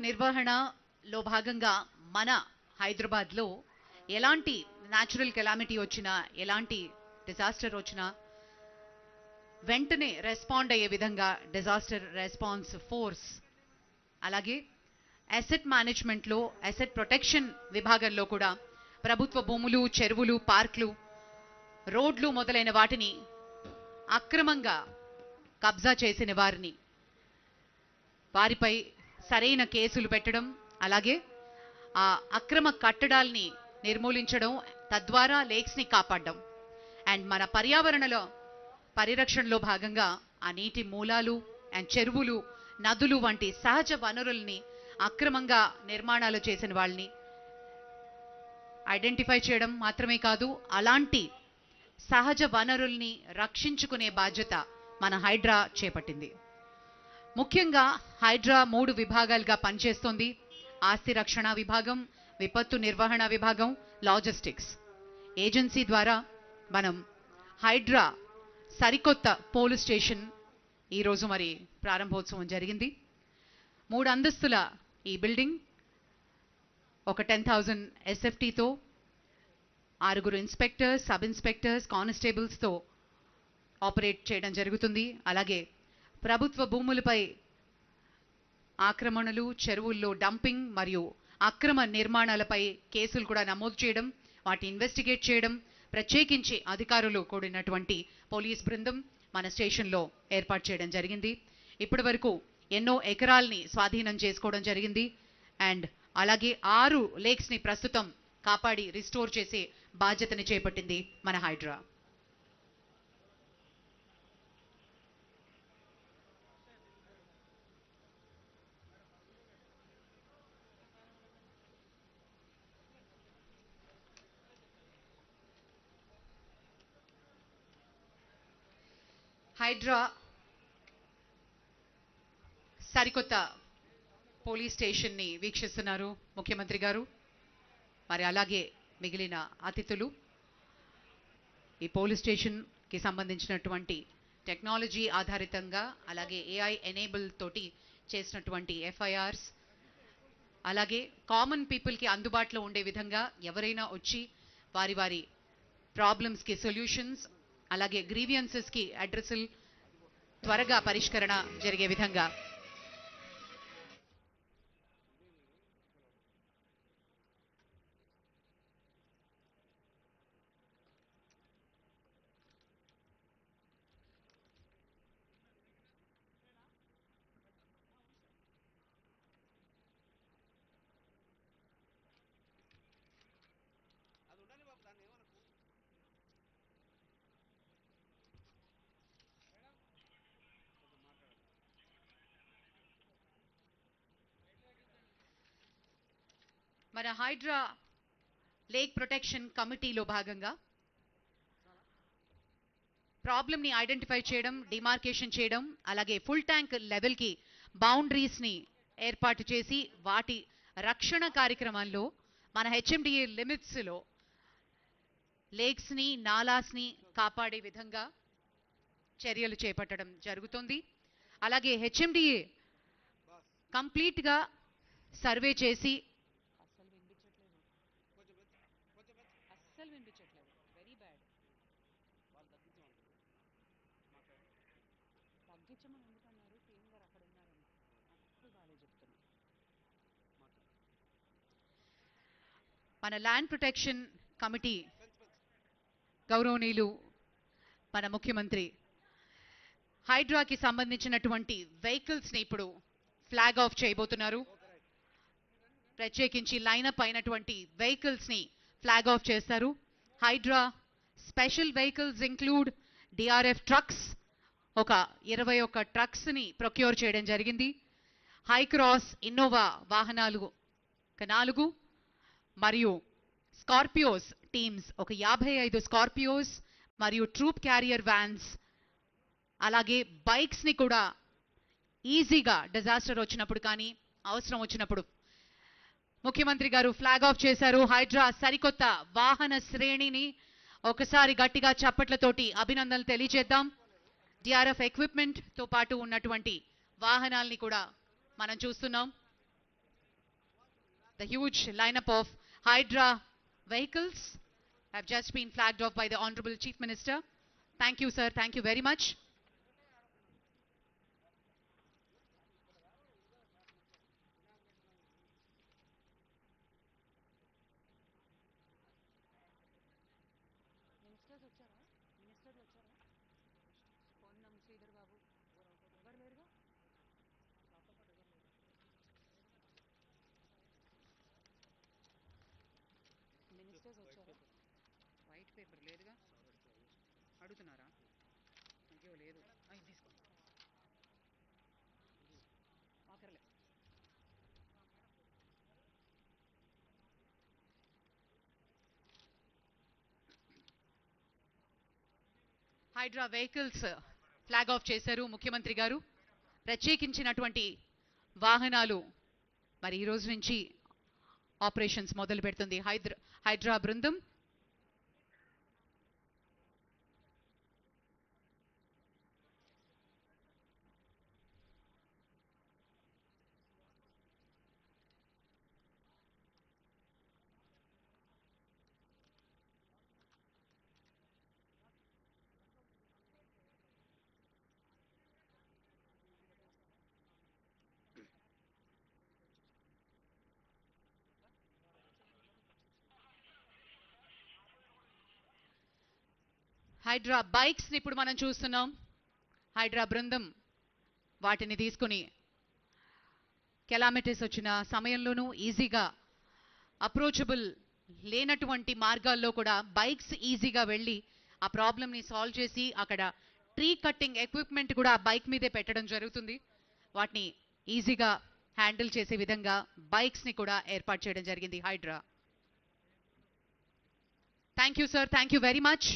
నిర్వహణలో భాగంగా మన హైదరాబాద్లో ఎలాంటి న్యాచురల్ కెలామిటీ వచ్చినా, ఎలాంటి డిజాస్టర్ వచ్చినా వెంటనే రెస్పాండ్ అయ్యే విధంగా డిజాస్టర్ రెస్పాన్స్ ఫోర్స్, అలాగే అసెట్ మేనేజ్మెంట్లో అసెట్ ప్రొటెక్షన్ విభాగంలో కూడా ప్రభుత్వ భూములు, చెరువులు, పార్కులు, రోడ్లు మొదలైన వాటిని అక్రమంగా కబ్జా చేసిన వారిపై సరైన కేసులు పెట్టడం, అలాగే ఆ అక్రమ కట్టడాల్ని నిర్మూలించడం, తద్వారా లేక్స్ని కాపాడడం అండ్ మన పర్యావరణలో పరిరక్షణలో భాగంగా ఆ నీటి మూలాలు అండ్ చెరువులు, నదులు వంటి సహజ వనరుల్ని అక్రమంగా నిర్మాణాలు చేసిన వాళ్ళని ఐడెంటిఫై చేయడం మాత్రమే కాదు, అలాంటి సహజ వనరుల్ని రక్షించుకునే బాధ్యత మన హైడ్రా చేపట్టింది. ముఖ్యంగా హైడ్రా 3 విభాగాలుగా పనిచేస్తోంది. ఆస్తి రక్షణ విభాగం, విపత్తు నిర్వహణ విభాగం, లాజిస్టిక్స్. ఏజెన్సీ ద్వారా మనం హైడ్రా సరికొత్త పోలీస్ స్టేషన్ ఈరోజు మరి ప్రారంభోత్సవం జరిగింది. 3 అంతస్తుల ఈ బిల్డింగ్ ఒక 10,000 SFTతో 6 ఇన్స్పెక్టర్స్, సబ్ ఇన్స్పెక్టర్స్, కానిస్టేబుల్స్తో ఆపరేట్ చేయడం జరుగుతుంది. అలాగే ప్రభుత్వ భూములపై ఆక్రమణలు, చెరువుల్లో డంపింగ్ మరియు అక్రమ నిర్మాణాలపై కేసులు కూడా నమోదు చేయడం, వాటి ఇన్వెస్టిగేట్ చేయడం, ప్రత్యేకించి అధికారులు కూడినటువంటి పోలీస్ బృందం మన స్టేషన్లో ఏర్పాటు చేయడం జరిగింది. ఇప్పటి వరకు ఎన్నో ఎకరాల్ని స్వాధీనం చేసుకోవడం జరిగింది అండ్ అలాగే 6 లేక్స్ని ప్రస్తుతం కాపాడి రిస్టోర్ చేసే బాధ్యతని చేపట్టింది మన హైడ్రా. హైడ్రా సరికొత్త పోలీస్ స్టేషన్ని వీక్షిస్తున్నారు ముఖ్యమంత్రి గారు, మరి అలాగే మిగిలిన అతిథులు. ఈ పోలీస్ స్టేషన్కి సంబంధించినటువంటి టెక్నాలజీ ఆధారితంగా, అలాగే AI ఎనేబుల్ తోటి చేసినటువంటి FIRs, అలాగే కామన్ పీపుల్కి అందుబాటులో ఉండే విధంగా ఎవరైనా వచ్చి వారి వారి ప్రాబ్లమ్స్కి సొల్యూషన్స్, అలాగే గ్రీవియన్సెస్కి అడ్రస్లు త్వరగా పరిష్కరణ జరిగే విధంగా మన హైడ్రా లేక్ ప్రొటెక్షన్ కమిటీలో భాగంగా ప్రాబ్లమ్ని ఐడెంటిఫై చేయడం, డిమార్కేషన్ చేయడం, అలాగే ఫుల్ ట్యాంక్ లెవెల్కి బౌండరీస్ని ఏర్పాటు చేసి వాటి రక్షణ కార్యక్రమంలో మన HMDA లిమిట్స్లో లేక్స్ని, నాలాస్ని కాపాడే విధంగా చర్యలు చేపట్టడం జరుగుతుంది. అలాగే HMDA కంప్లీట్గా సర్వే చేసి మన ల్యాండ్ ప్రొటెక్షన్ కమిటీ గౌరవనీయులు మన ముఖ్యమంత్రి హైడ్రాకి సంబంధించినటువంటి వెహికల్స్ని ఇప్పుడు ఫ్లాగ్ ఆఫ్ చేయబోతున్నారు. ప్రత్యేకించి లైనప్ అయినటువంటి వెహికల్స్ని ఫ్లాగ్ ఆఫ్ చేస్తారు. Hydraa special vehicles include DRF trucks, ఒక 21 ట్రక్స్ని ప్రొక్యూర్ చేయడం జరిగింది. హై క్రాస్ ఇన్నోవా వాహనాలు 4 మరియు స్కార్పియోస్ టీమ్స్ ఒక 55 స్కార్పియోస్ మరియు ట్రూప్ క్యారియర్ వ్యాన్స్, అలాగే బైక్స్ని కూడా ఈజీగా డిజాస్టర్ వచ్చినప్పుడు కానీ అవసరం వచ్చినప్పుడు ముఖ్యమంత్రి గారు ఫ్లాగ్ ఆఫ్ చేశారు. హైడ్రా సరికొత్త వాహన శ్రేణిని ఒకసారి గట్టిగా చప్పట్లతోటి అభినందనలు తెలియజేద్దాం. DRF ఎక్విప్మెంట్ తో పాటు ఉన్నటువంటి వాహనాల్ని కూడా మనం చూస్తున్నాం. The huge lineup of Hydra vehicles have just been flagged off by the Honorable Chief Minister. Thank you, sir. Thank you very much. White paper లేదుగా అడుగుతున్నారా అయ్యో లేదు తీసుకో ఆఖర్లే హైడ్రా వెహికల్స్ ఫ్లాగ్ ఆఫ్ చేశారు ముఖ్యమంత్రి గారు. ప్రత్యేకించినటువంటి వాహనాలు మరి ఈ రోజు నుంచి ఆపరేషన్స్ మొదలు పెడుతుంది హైడ్రా బృందం. హైడ్రా బైక్స్ ని ఇప్పుడు మనం చూస్తున్నాం. హైడ్రా బృందం వాటిని తీసుకుని కెలామిటీస్ వచ్చిన సమయంలోనూ ఈజీగా అప్రోచబుల్ లేనటువంటి మార్గాల్లో కూడా బైక్స్ ఈజీగా వెళ్ళి ఆ ప్రాబ్లమ్ని సాల్వ్ చేసి అక్కడ ట్రీ కట్టింగ్ ఎక్విప్మెంట్ కూడా ఆ బైక్ మీదే పెట్టడం జరుగుతుంది. వాటిని ఈజీగా హ్యాండిల్ చేసే విధంగా బైక్స్ ని కూడా ఏర్పాటు చేయడం జరిగింది Hydraa. Thank you sir. Thank you very much.